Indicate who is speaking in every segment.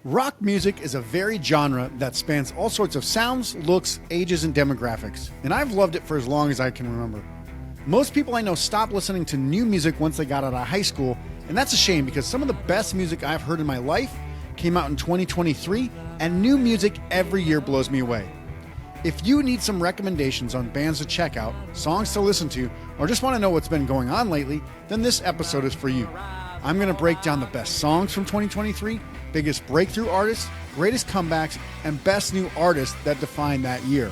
Speaker 1: Rock music is a varied genre that spans all sorts of sounds, looks, ages, and demographics, and I've loved it for as long as I can remember. Most people I know stopped listening to new music once they got out of high school, and that's a shame because some of the best music I've heard in my life came out in 2023, and new music every year blows me away. If you need some recommendations on bands to check out, songs to listen to, or just want to know what's been going on lately, then this episode is for you. I'm going to break down the best songs from 2023, biggest breakthrough artists, greatest comebacks, and best new artists that define that year.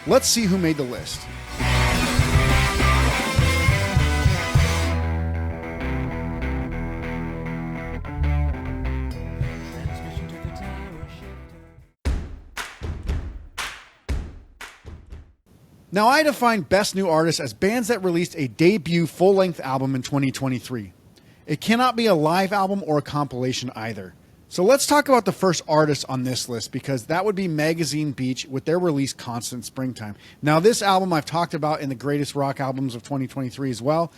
Speaker 1: Let's see who made the list. Now, I define best new artists as bands that released a debut full-length album in 2023. It cannot be a live album or a compilation either. So let's talk about the first artist on this list, because that would be Magazine Beach with their release Constant Springtime. Now, this album I've talked about in the greatest rock albums of 2023 as well.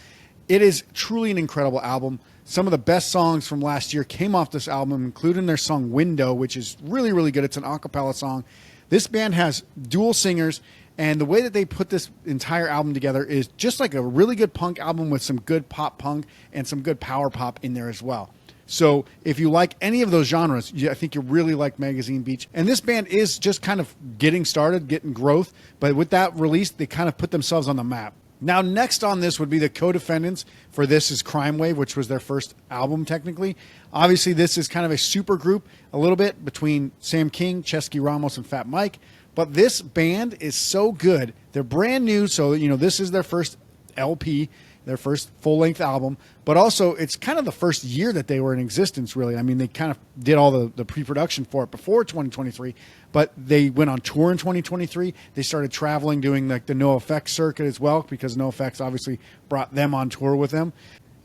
Speaker 1: It is truly an incredible album. Some of the best songs from last year came off this album, including their song Window, which is really, really good. It's an a cappella song. This band has dual singers, and the way that they put this entire album together is just like a really good punk album with some good pop punk and some good power pop in there as well. So if you like any of those genres, I think you really like Magazine Beach. And this band is just kind of getting started, getting growth. But with that release, they kind of put themselves on the map. Now, next on this would be the Codefendants for This Is Crime Wave, which was their first album technically. Obviously, this is kind of a super group, a little bit between Sam King, Chesky Ramos, and Fat Mike. But this band is so good. They're brand new, so this is their first LP, their first full-length album. But also, it's kind of the first year that they were in existence, really. I mean, they kind of did all the pre-production for it before 2023, but they went on tour in 2023. They started traveling, doing like the NoFX circuit as well, because NoFX obviously brought them on tour with them.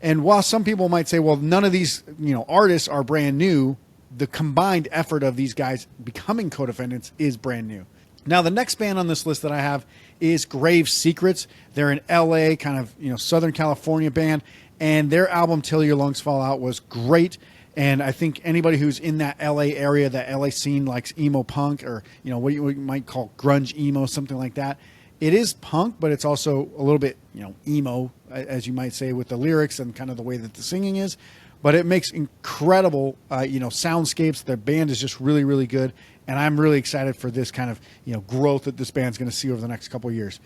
Speaker 1: And while some people might say, well, none of these artists are brand new, the combined effort of these guys becoming Codefendants is brand new. Now, the next band on this list that I have is Grave Secrets. They're an LA, kind of, Southern California band, and their album, Till Your Lungs Fall Out, was great. And I think anybody who's in that LA area, that LA scene, likes emo punk, or, what you might call grunge emo, something like that. It is punk, but it's also a little bit, emo, as you might say, with the lyrics and kind of the way that the singing is. But it makes incredible, soundscapes. Their band is just really, really good. And I'm really excited for this kind of, growth that this band's going to see over the next couple of years.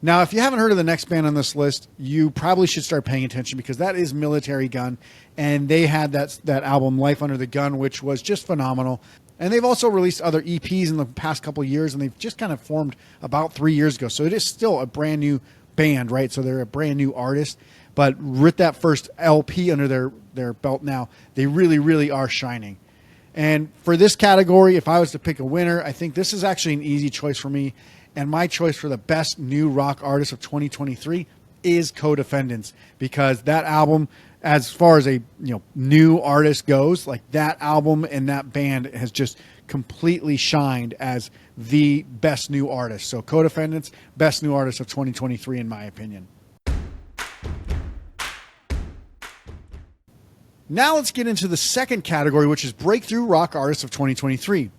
Speaker 1: Now, if you haven't heard of the next band on this list, you probably should start paying attention, because that is Militarie. And they had that album, Life Under the Gun, which was just phenomenal. And they've also released other EPs in the past couple of years, and they've just kind of formed about 3 years ago. So it is still a brand new band, right? So they're a brand new artist. But with that first LP under their belt now, they really, really are shining. And for this category, if I was to pick a winner, I think this is actually an easy choice for me. And my choice for the best new rock artist of 2023 is Codefendants, because that album, as far as a new artist goes, like that album and that band has just completely shined as the best new artist. So Codefendants, best new artist of 2023, in my opinion. Now let's get into the second category, which is Breakthrough Rock Artists of 2023.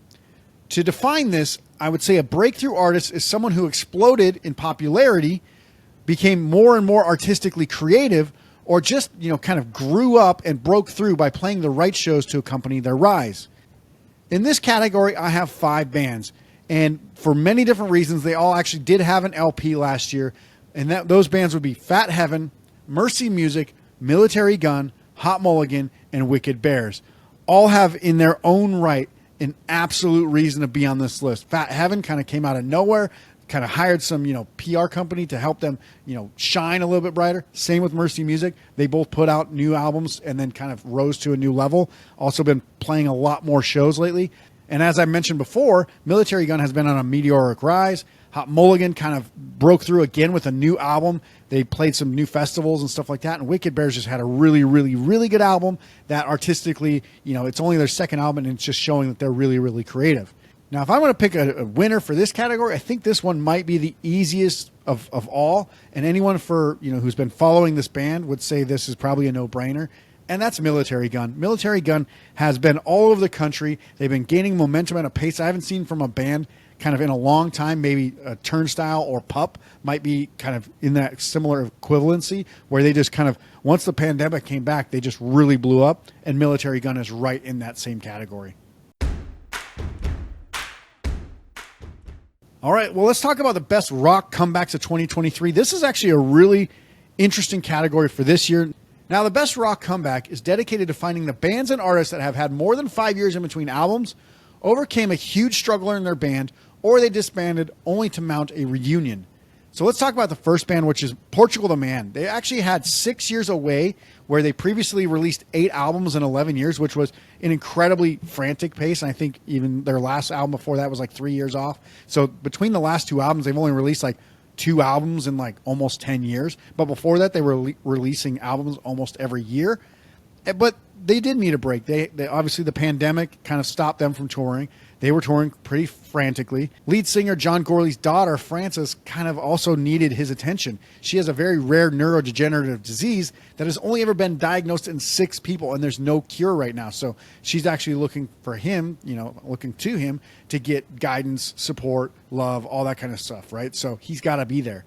Speaker 1: To define this, I would say a breakthrough artist is someone who exploded in popularity, became more and more artistically creative, or just, kind of grew up and broke through by playing the right shows to accompany their rise. In this category, I have 5 bands, and for many different reasons, they all actually did have an LP last year, and those bands would be Fat Heaven, Mercy Music, Militarie, Hot Mulligan, and Wicked Bears. All have in their own right an absolute reason to be on this list. Fat Heaven kind of came out of nowhere, kind of hired some, PR company to help them, shine a little bit brighter. Same with Mercy Music. They both put out new albums and then kind of rose to a new level. Also been playing a lot more shows lately. And as I mentioned before, Militarie has been on a meteoric rise. Hot Mulligan kind of broke through again with a new album. They played some new festivals and stuff like that. And Wicked Bears just had a really, really, really good album that artistically, it's only their second album, and it's just showing that they're really, really creative. Now, if I want to pick a winner for this category, I think this one might be the easiest of all. And anyone who's been following this band would say this is probably a no-brainer. and that's Militarie Gun. Militarie Gun has been all over the country. They've been gaining momentum at a pace I haven't seen from a band kind of in a long time. Maybe a Turnstile or Pup might be kind of in that similar equivalency, where they just kind of, once the pandemic came back, they just really blew up, and Militarie Gun is right in that same category. All right, well, let's talk about the best rock comebacks of 2023. This is actually a really interesting category for this year. Now, the best rock comeback is dedicated to finding the bands and artists that have had more than 5 years in between albums, overcame a huge struggle in their band, or they disbanded only to mount a reunion. So let's talk about the first band, which is Portugal the Man. They actually had 6 years away, where they previously released 8 albums in 11 years, which was an incredibly frantic pace. And I think even their last album before that was like 3 years off. So between the last 2 albums, they've only released like 2 albums in like almost 10 years. But before that, they were releasing albums almost every year. But they did need a break. They obviously, the pandemic kind of stopped them from touring. They were touring pretty frantically. Lead singer John Gorley's daughter, Frances, kind of also needed his attention. She has a very rare neurodegenerative disease that has only ever been diagnosed in 6 people, and there's no cure right now. So she's actually looking for him, looking to him to get guidance, support, love, all that kind of stuff, right? So he's got to be there.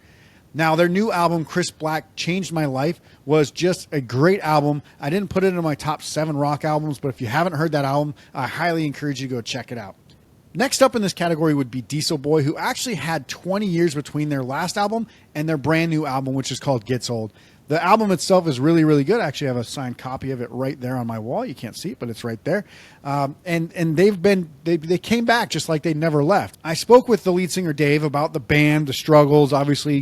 Speaker 1: Now, their new album, Chris Black Changed My Life, was just a great album. I didn't put it in my top 7 rock albums, but if you haven't heard that album, I highly encourage you to go check it out. Next up in this category would be Diesel Boy, who actually had 20 years between their last album and their brand new album, which is called Gets Old. The album itself is really, really good. I actually have a signed copy of it right there on my wall. You can't see it, but it's right there. And they came back just like they never left. I spoke with the lead singer Dave about the band, the struggles, obviously,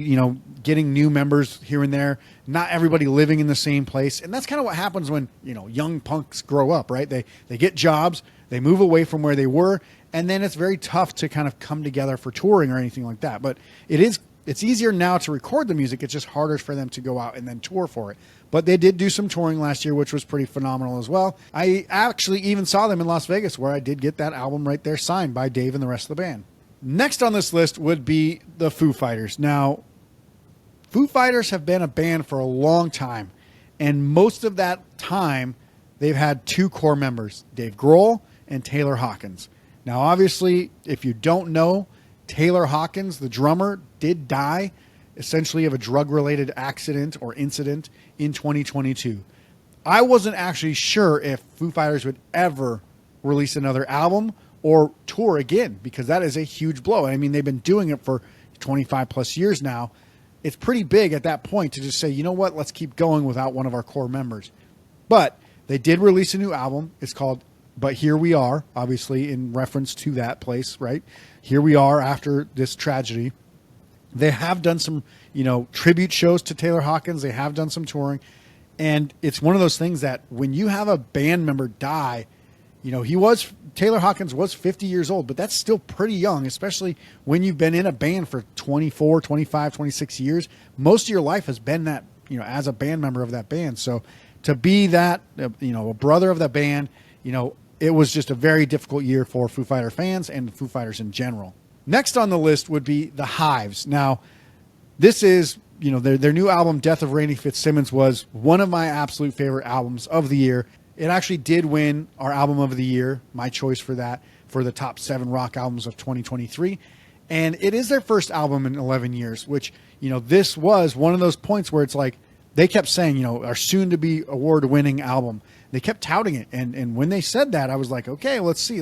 Speaker 1: getting new members here and there, not everybody living in the same place. And that's kind of what happens when, young punks grow up, right? They get jobs, they move away from where they were, and then it's very tough to kind of come together for touring or anything like that. But it's easier now to record the music. It's just harder for them to go out and then tour for it. But they did do some touring last year, which was pretty phenomenal as well. I actually even saw them in Las Vegas, where I did get that album right there signed by Dave and the rest of the band. Next on this list would be the Foo Fighters. Now, Foo Fighters have been a band for a long time, and most of that time, they've had 2 core members, Dave Grohl and Taylor Hawkins. Now, obviously, if you don't know, Taylor Hawkins, the drummer, did die essentially of a drug-related accident or incident in 2022. I wasn't actually sure if Foo Fighters would ever release another album or tour again, because that is a huge blow. I mean, they've been doing it for 25 plus years now. It's pretty big at that point to just say, you know what, let's keep going without one of our core members. But they did release a new album. It's called But Here We Are, obviously in reference to that place, right? Here we are after this tragedy. They have done some, tribute shows to Taylor Hawkins. They have done some touring. And it's one of those things that when you have a band member die, Taylor Hawkins was 50 years old, but that's still pretty young, especially when you've been in a band for 24, 25, 26 years. Most of your life has been that, as a band member of that band. So to be that, a brother of the band, it was just a very difficult year for Foo Fighter fans and Foo Fighters in general. Next on the list would be the Hives. Now, this is, their new album, Death of Randy Fitzsimmons, was one of my absolute favorite albums of the year. It actually did win our album of the year, my choice for that, for the top 7 rock albums of 2023. And it is their first album in 11 years, which, this was one of those points where it's like, they kept saying, our soon-to-be award-winning album. They kept touting it. And when they said that, I was like, okay, let's see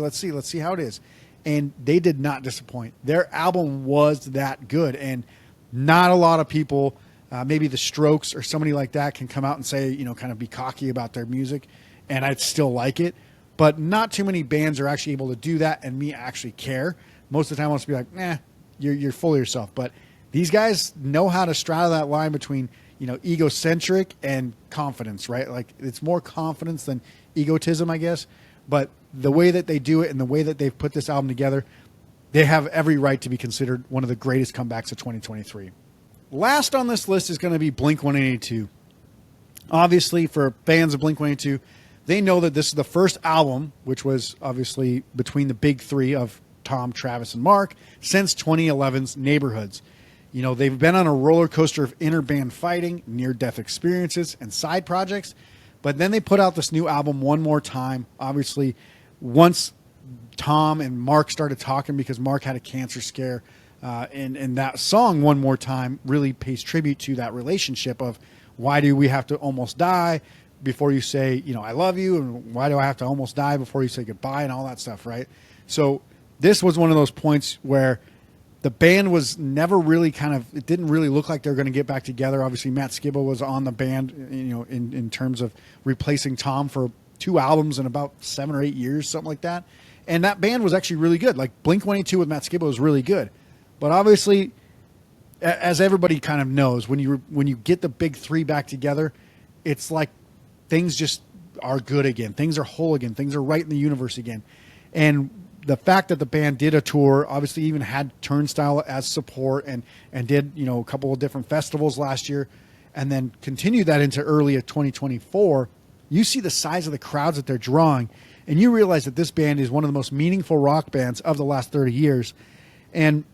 Speaker 1: how it is. And they did not disappoint. Their album was that good. And not a lot of people, maybe the Strokes or somebody like that, can come out and say, kind of be cocky about their music. And I'd still like it. But not too many bands are actually able to do that and me actually care. Most of the time I want to be like, you're full of yourself. But these guys know how to straddle that line between, egocentric and confidence, right? Like, it's more confidence than egotism, I guess. But the way that they do it and the way that they've put this album together, they have every right to be considered one of the greatest comebacks of 2023. Last on this list is going to be Blink-182. Obviously, for fans of Blink-182, they know that this is the first album, which was obviously between the big 3 of Tom, Travis, and Mark, since 2011's Neighborhoods. They've been on a roller coaster of inter-band fighting, near-death experiences, and side projects. But then they put out this new album one more time. Obviously, once Tom and Mark started talking, because Mark had a cancer scare, and that song one more time really pays tribute to that relationship of why do we have to almost die before you say, I love you, and why do I have to almost die before you say goodbye, and all that stuff, right? So this was one of those points where the band was never really it didn't really look like they were going to get back together. Obviously, Matt Skiba was on the band, in terms of replacing Tom for 2 albums in about 7 or 8 years, something like that. And that band was actually really good. Like Blink-182 with Matt Skiba was really good. But obviously, as everybody kind of knows, when you get the big 3 back together, it's like things just are good again. Things are whole again. Things are right in the universe again. And the fact that the band did a tour, obviously even had Turnstile as support and did, a couple of different festivals last year, and then continued that into early of 2024, you see the size of the crowds that they're drawing, and you realize that this band is one of the most meaningful rock bands of the last 30 years. And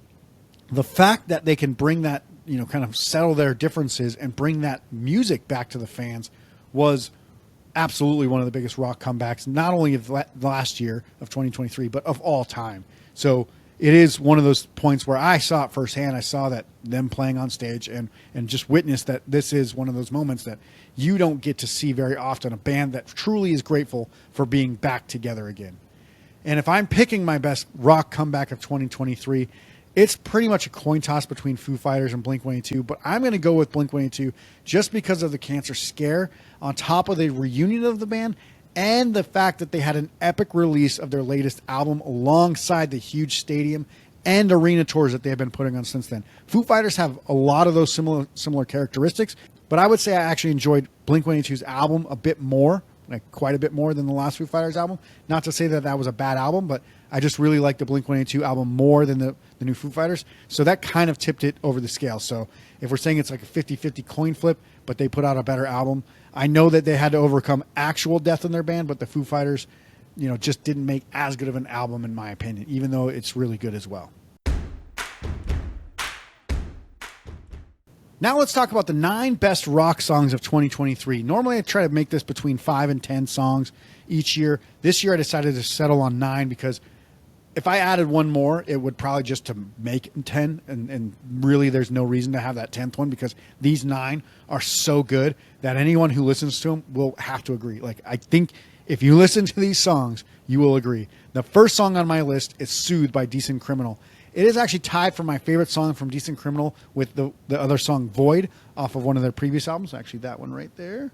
Speaker 1: the fact that they can bring that, kind of settle their differences and bring that music back to the fans was absolutely one of the biggest rock comebacks, not only of last year of 2023, but of all time. So it is one of those points where I saw it firsthand. I saw that them playing on stage and just witnessed that this is one of those moments that you don't get to see very often, a band that truly is grateful for being back together again. And if I'm picking my best rock comeback of 2023, it's pretty much a coin toss between Foo Fighters and Blink-182, but I'm going to go with Blink-182 just because of the cancer scare, on top of the reunion of the band, and the fact that they had an epic release of their latest album alongside the huge stadium and arena tours that they have been putting on since then. Foo Fighters have a lot of those similar characteristics, but I would say I actually enjoyed Blink-182's album a bit more, like quite a bit more than the last Foo Fighters album. Not to say that that was a bad album, but I just really like the Blink-182 album more than the new Foo Fighters. So that kind of tipped it over the scale. So if we're saying it's like a 50-50 coin flip, but they put out a better album, I know that they had to overcome actual death in their band, but the Foo Fighters, just didn't make as good of an album in my opinion, even though it's really good as well. Now let's talk about the 9 best rock songs of 2023. Normally I try to make this between 5 and 10 songs each year. This year I decided to settle on 9 because if I added one more, it would probably just to make 10. And really there's no reason to have that 10th one because these 9 are so good that anyone who listens to them will have to agree. Like, I think if you listen to these songs, you will agree. The first song on my list is Soothe by Decent Criminal. It is actually tied for my favorite song from Decent Criminal with the other song Void off of one of their previous albums. Actually, that one right there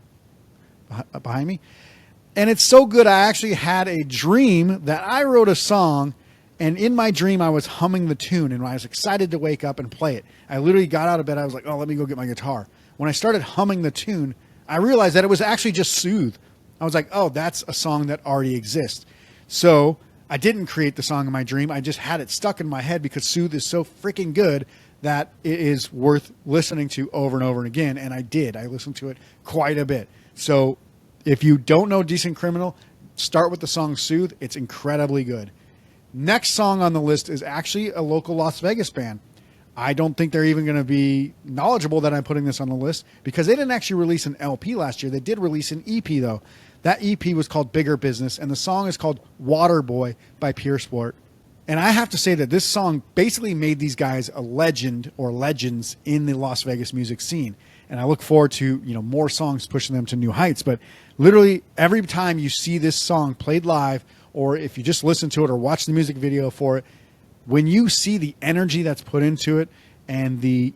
Speaker 1: behind me. And it's so good, I actually had a dream that I wrote a song, and in my dream I was humming the tune, and I was excited to wake up and play it. I literally got out of bed. I was like, oh, let me go get my guitar. When I started humming the tune, I realized that it was actually just Soothe. I was like, oh, that's a song that already exists. So I didn't create the song in my dream. I just had it stuck in my head because Soothe is so freaking good that it is worth listening to over and over and again. And I did. I listened to it quite a bit. So if you don't know Decent Criminal, start with the song Soothe. It's incredibly good. Next song on the list is actually a local Las Vegas band. I don't think they're even going to be knowledgeable that I'm putting this on the list because they didn't actually release an LP last year. They did release an EP, though. That EP was called Bigger Business, and the song is called Waterboy by Pure Sport. And I have to say that this song basically made these guys a legend or legends in the Las Vegas music scene. And I look forward to, more songs pushing them to new heights. But literally every time you see this song played live, or if you just listen to it or watch the music video for it, when you see the energy that's put into it and the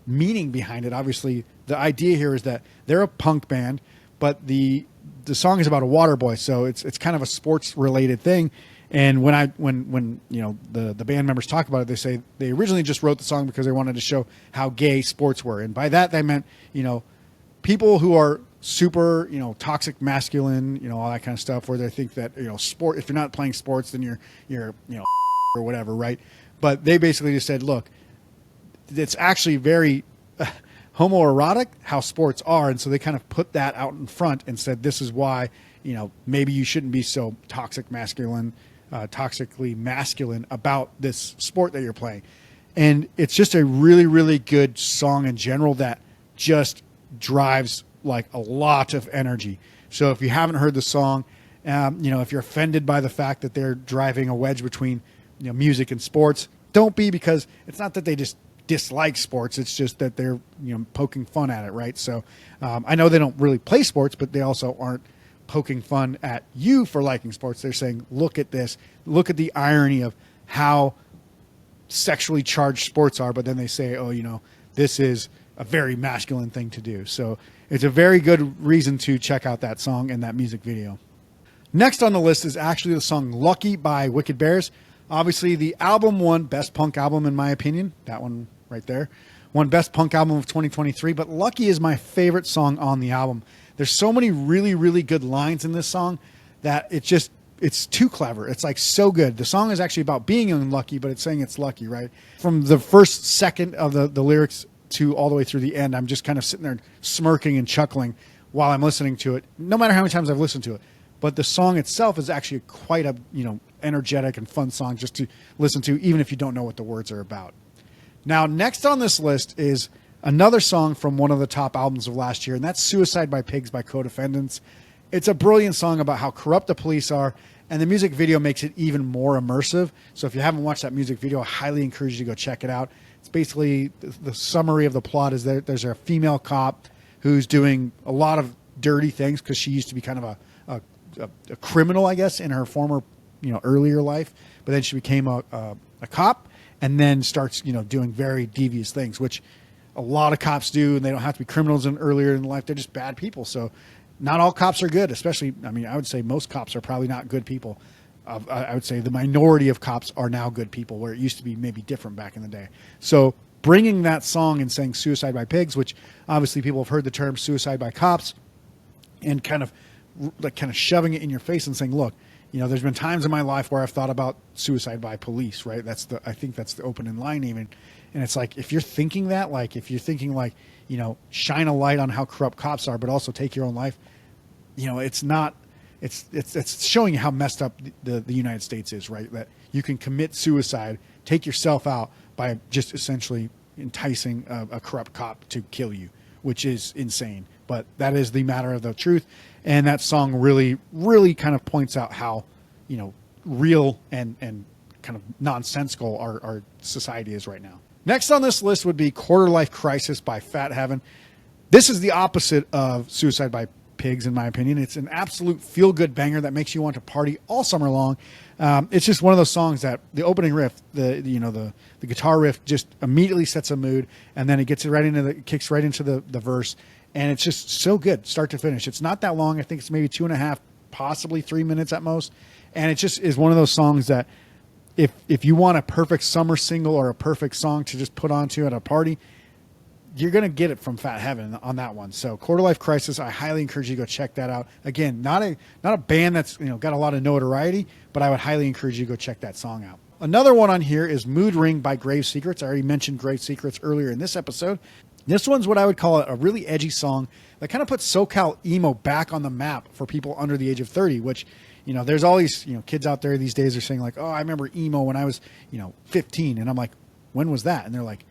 Speaker 1: meaning behind it, obviously the idea here is that they're a punk band, but the song is about a water boy, so it's kind of a sports related thing. And when the band members talk about it, they say they originally just wrote the song because they wanted to show how gay sports were, and by that they meant people who are super toxic masculine, all that kind of stuff, where they think that sport, if you're not playing sports, then you're or whatever, right? But they basically just said, look, it's actually very homoerotic how sports are, and so they kind of put that out in front and said this is why maybe you shouldn't be so toxically masculine about this sport that you're playing. And it's just a really, really good song in general that just drives like a lot of energy. So if you haven't heard the song, if you're offended by the fact that they're driving a wedge between music and sports, don't be, because it's not that they just dislike sports. It's just that they're poking fun at it, right? So I know they don't really play sports, but they also aren't poking fun at you for liking sports. They're saying, look at this, look at the irony of how sexually charged sports are, but then they say, this is a very masculine thing to do. So it's a very good reason to check out that song and that music video. Next on the list is actually the song Lucky by Wicked Bears. Obviously, the album won Best Punk Album, in my opinion. That one right there won Best Punk Album of 2023, but Lucky is my favorite song on the album. There's so many really, really good lines in this song that it's too clever. It's like so good. The song is actually about being unlucky, but it's saying it's lucky, right? From the first second of the lyrics to all the way through the end, I'm just kind of sitting there smirking and chuckling while I'm listening to it, no matter how many times I've listened to it. But the song itself is actually quite a, energetic and fun song just to listen to, even if you don't know what the words are about. Now, next on this list is another song from one of the top albums of last year, and that's Suicide by Pigs by Codefendants. It's a brilliant song about how corrupt the police are, and the music video makes it even more immersive. So if you haven't watched that music video, I highly encourage you to go check it out. It's basically, the summary of the plot is that there's a female cop who's doing a lot of dirty things because she used to be kind of a criminal, I guess, in her former, earlier life. But then she became a cop, and then starts, doing very devious things, which a lot of cops do, and they don't have to be criminals earlier in life. They're just bad people. So not all cops are good, especially, I would say most cops are probably not good people. I would say the minority of cops are now good people, where it used to be maybe different back in the day. So bringing that song and saying Suicide by Pigs, which obviously people have heard the term suicide by cops, and kind of shoving it in your face and saying, look, there's been times in my life where I've thought about suicide by police, right? I think that's the opening line even. And it's like, if you're thinking that, shine a light on how corrupt cops are, but also take your own life, it's showing you how messed up the United States is, right? That you can commit suicide, take yourself out by just essentially enticing a corrupt cop to kill you, which is insane. But that is the matter of the truth. And that song really, really kind of points out how, real and kind of nonsensical our society is right now. Next on this list would be Quarter Life Crisis by Fat Heaven. This is the opposite of Suicide by Pigs, in my opinion. It's an absolute feel-good banger that makes you want to party all summer long. It's just one of those songs that the opening riff, the guitar riff just immediately sets a mood, and then it kicks right into the verse. And it's just so good, start to finish. It's not that long. I think it's maybe 2.5, possibly 3 minutes at most. And it just is one of those songs that if you want a perfect summer single or a perfect song to just put onto at a party, you're going to get it from Fat Heaven on that one. So Quarter Life Crisis, I highly encourage you to go check that out. Again, not a band that's got a lot of notoriety, but I would highly encourage you to go check that song out. Another one on here is Mood Ring by Grave Secrets. I already mentioned Grave Secrets earlier in this episode. This one's what I would call a really edgy song that kind of puts SoCal emo back on the map for people under the age of 30, which, there's all these, kids out there these days are saying like, oh, I remember emo when I was, 15. And I'm like, when was that? And they're like,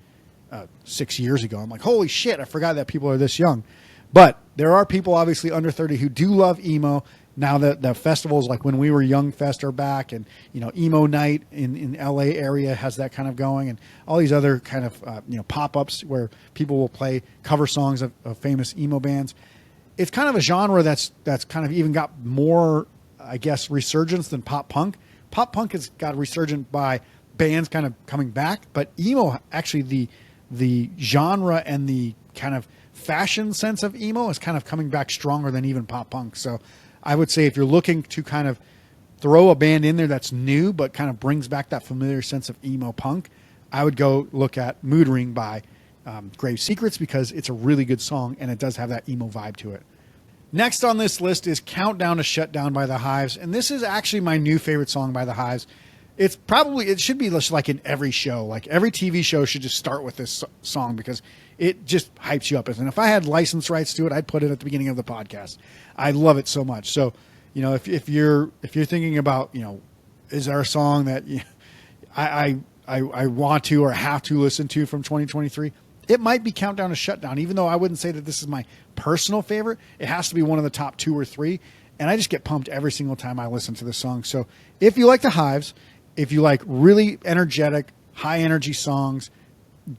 Speaker 1: 6 years ago. I'm like, holy shit, I forgot that people are this young. But there are people obviously under 30 who do love emo. Now that the festivals like When We Were Young Fest are back, and Emo Night in LA area has that kind of going, and all these other kind of pop-ups where people will play cover songs of famous emo bands. It's kind of a genre that's kind of even got more, I guess, resurgence than pop punk. Pop punk has got resurgent by bands kind of coming back, but emo, actually the genre and the kind of fashion sense of emo is kind of coming back stronger than even pop punk. So I would say if you're looking to kind of throw a band in there that's new but kind of brings back that familiar sense of emo punk, I would go look at Mood Ring by Grave Secrets, because it's a really good song and it does have that emo vibe to it. Next on this list is Countdown to Shutdown by the Hives, and this is actually my new favorite song by the Hives. It should be just like in every show, like every TV show should just start with this song because it just hypes you up. And if I had license rights to it, I'd put it at the beginning of the podcast. I love it so much. So, if you're thinking about, is there a song that I want to or have to listen to from 2023? it might be Countdown to Shutdown, even though I wouldn't say that this is my personal favorite. It has to be one of the top 2 or 3. And I just get pumped every single time I listen to this song. So if you like the Hives, if you like really energetic, high energy songs,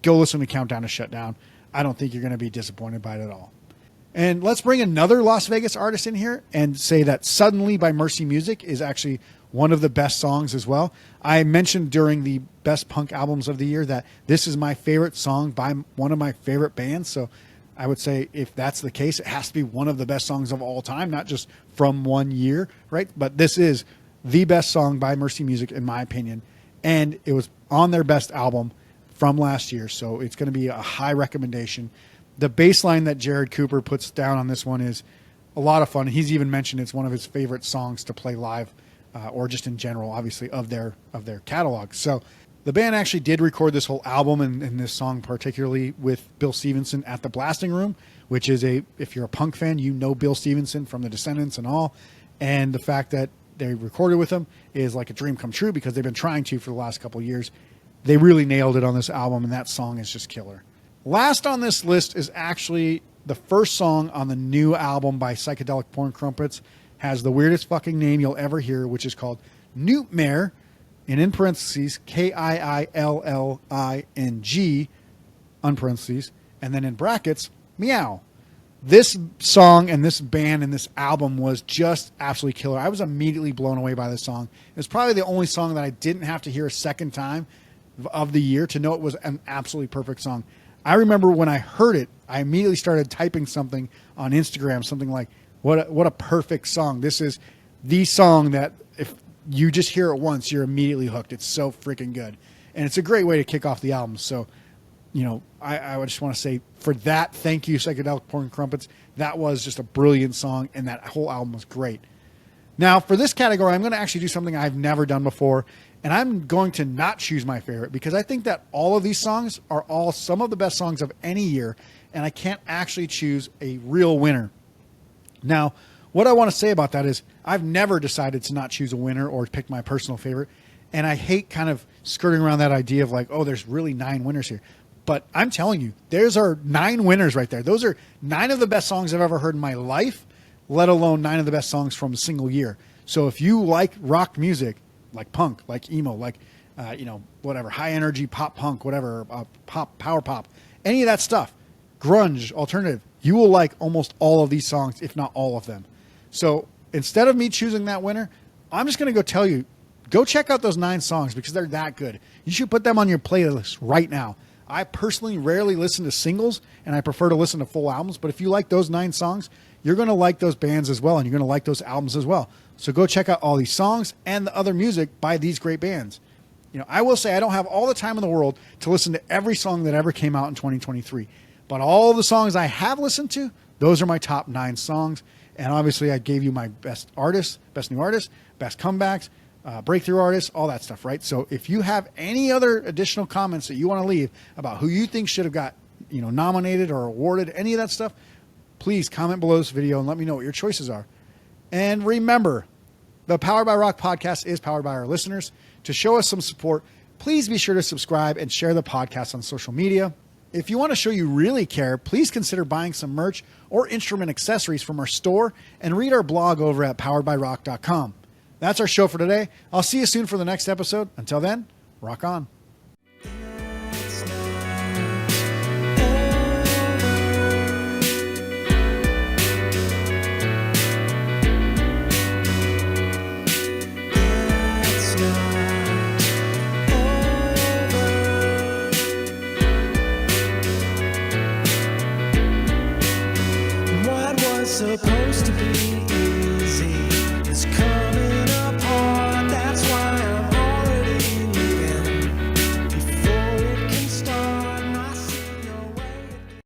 Speaker 1: go listen to Countdown to Shutdown. I don't think you're going to be disappointed by it at all. And let's bring another Las Vegas artist in here and say that Suddenly by Mercy Music is actually one of the best songs as well. I mentioned during the best punk albums of the year that this is my favorite song by one of my favorite bands. So I would say if that's the case, it has to be one of the best songs of all time, not just from one year, right? But this is the best song by Mercy Music, in my opinion. And it was on their best album from last year. So it's going to be a high recommendation. The bass line that Jared Cooper puts down on this one is a lot of fun. He's even mentioned it's one of his favorite songs to play live, or just in general, obviously, of their catalog. So the band actually did record this whole album and this song particularly with Bill Stevenson at the Blasting Room, which is if you're a punk fan, you know Bill Stevenson from the Descendants and all. And the fact that they recorded with him is like a dream come true because they've been trying to for the last couple of years. They really nailed it on this album, and that song is just killer. Last on this list is actually the first song on the new album by Psychedelic Porn Crumpets. Has the weirdest fucking name you'll ever hear, which is called Nootmare, and in parentheses, K.I.L.L.I.n.G, unparentheses, and then in brackets, Meow. This song and this band and this album was just absolutely killer. I was immediately blown away by this song. It was probably the only song that I didn't have to hear a second time of the year to know it was an absolutely perfect song. I remember when I heard it, I immediately started typing something on Instagram, something like, what a perfect song. This is the song that if you just hear it once, you're immediately hooked. It's so freaking good. And it's a great way to kick off the album. So, I just want to say for that, thank you, Psychedelic Porn Crumpets. That was just a brilliant song, and that whole album was great. Now, for this category, I'm going to actually do something I've never done before, and I'm going to not choose my favorite because I think that all of these songs are all some of the best songs of any year, and I can't actually choose a real winner. Now, what I want to say about that is I've never decided to not choose a winner or pick my personal favorite, and I hate kind of skirting around that idea of like, oh, there's really 9 winners here. But I'm telling you, there's our 9 winners right there. Those are 9 of the best songs I've ever heard in my life, let alone 9 of the best songs from a single year. So if you like rock music, like punk, like emo, like, whatever, high energy pop punk, whatever, pop, power pop, any of that stuff, grunge, alternative, you will like almost all of these songs, if not all of them. So instead of me choosing that winner, I'm just going to go tell you, go check out those 9 songs because they're that good. You should put them on your playlist right now. I personally rarely listen to singles, and I prefer to listen to full albums. But if you like those 9 songs, you're going to like those bands as well, and you're going to like those albums as well. So go check out all these songs and the other music by these great bands. I will say I don't have all the time in the world to listen to every song that ever came out in 2023. But all the songs I have listened to, those are my top 9 songs. And obviously, I gave you my best artists, best new artists, best comebacks, breakthrough artists, all that stuff, right? So if you have any other additional comments that you want to leave about who you think should have got, nominated or awarded, any of that stuff, please comment below this video and let me know what your choices are. And remember, the Powered by Rock podcast is powered by our listeners. To show us some support, please be sure to subscribe and share the podcast on social media. If you want to show you really care, please consider buying some merch or instrument accessories from our store and read our blog over at poweredbyrock.com. That's our show for today. I'll see you soon for the next episode. Until then, rock on.
Speaker 2: Supposed to be easy. It's